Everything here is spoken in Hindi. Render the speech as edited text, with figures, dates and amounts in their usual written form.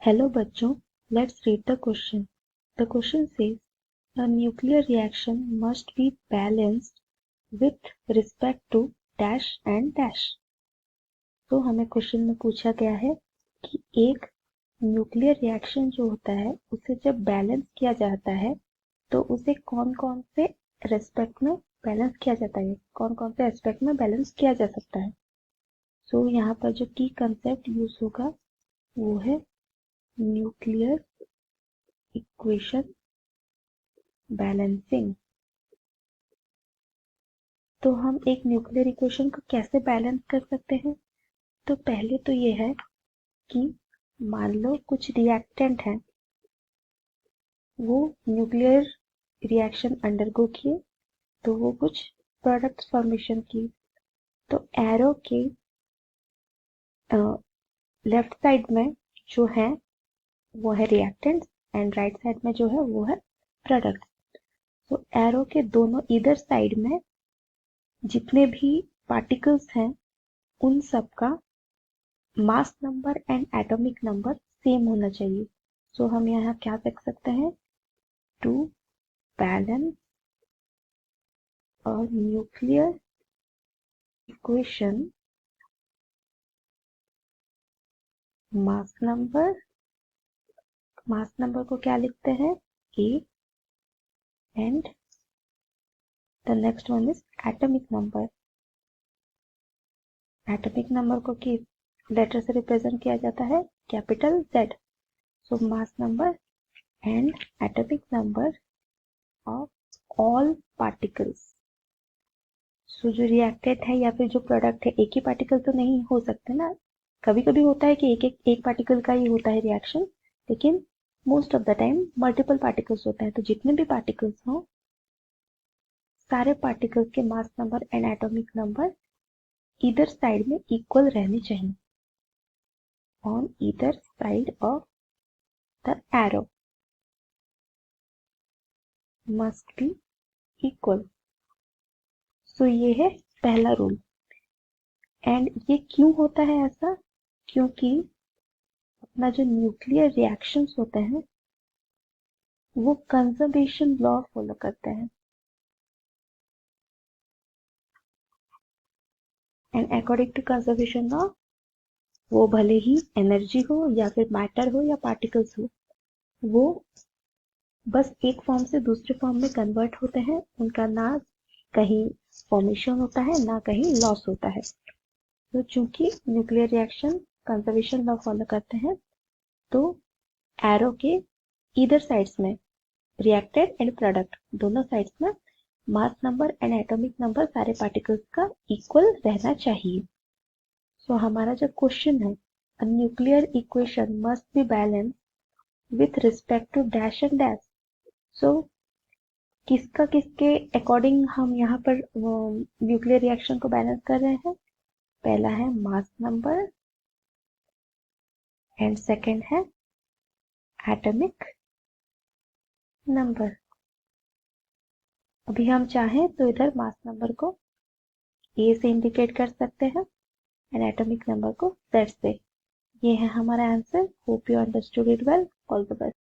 Hello बच्चों, let's read the question. The question says a nuclear reaction must be balanced with respect to dash and dash. तो हमें क्वेश्चन में पूछा गया है कि एक न्यूक्लियर रिएक्शन जो होता है उसे जब बैलेंस किया जाता है तो उसे कौन कौन से रेस्पेक्ट में बैलेंस किया जाता है, कौन कौन से एस्पेक्ट में बैलेंस किया जा सकता है. सो यहाँ पर जो की कंसेप्ट यूज होगा वो है न्यूक्लियर इक्वेशन बैलेंसिंग. तो हम एक न्यूक्लियर इक्वेशन को कैसे बैलेंस कर सकते हैं? तो पहले तो ये है कि मान लो कुछ रिएक्टेंट हैं, वो न्यूक्लियर रिएक्शन अंडरगो किए तो वो कुछ प्रोडक्ट फॉर्मेशन की. तो एरो के लेफ्ट साइड में जो है वो है रिएक्टेंट एंड राइट साइड में जो है वो है प्रोडक्ट. तो एरो के दोनों इधर साइड में जितने भी पार्टिकल्स हैं उन सब का mass number and atomic number same होना चाहिए. सो हम यहाँ क्या लिख सकते हैं? टू बैलेंस और न्यूक्लियर इक्वेशन मास नंबर को क्या लिखते हैं? A and the next one is atomic number. Atomic number को किस लेटर से रिप्रेजेंट किया जाता है? Capital Z. So mass number and atomic number of all particles. So जो रिएक्टेंट है या फिर जो प्रोडक्ट है, एक ही पार्टिकल तो नहीं हो सकते ना. कभी कभी होता है कि एक पार्टिकल का ही होता है रिएक्शन, लेकिन most of the time multiple particles होते हैं. तो जितने भी पार्टिकल्स हो सारे पार्टिकल्स के mass number and atomic number either side में इक्वल रहने चाहिए. On either side of the arrow must be equal. So ये है पहला रूल. एंड ये क्यों होता है ऐसा? क्योंकि अपना जो न्यूक्लियर रिएक्शंस होते हैं वो कंजर्वेशन लॉ फॉलो करते हैं. And according to conservation law वो भले ही एनर्जी हो या फिर मैटर हो या पार्टिकल्स हो, वो बस एक फॉर्म से दूसरे फॉर्म में कन्वर्ट होते हैं. उनका ना कहीं फॉर्मेशन होता है ना कहीं लॉस होता है. तो चूंकि nuclear reaction conservation law follow करते हैं तो एरो के ईदर साइड्स में रिएक्टेंट एंड प्रोडक्ट दोनों साइड्स में mass number and atomic number सारे पार्टिकल्स का इक्वल रहना चाहिए. सो हमारा जो क्वेश्चन है, a nuclear equation must be balance with respect to dash and dash. So किसका किसके अकॉर्डिंग हम यहाँ पर न्यूक्लियर रिएक्शन को बैलेंस कर रहे हैं? पहला है मास नंबर एंड सेकंड है एटॉमिक नंबर. अभी हम चाहें तो इधर मास नंबर को ए से इंडिकेट कर सकते हैं एंड एटॉमिक नंबर को Z से. ये है हमारा answer. Hope you understood it well. All the best.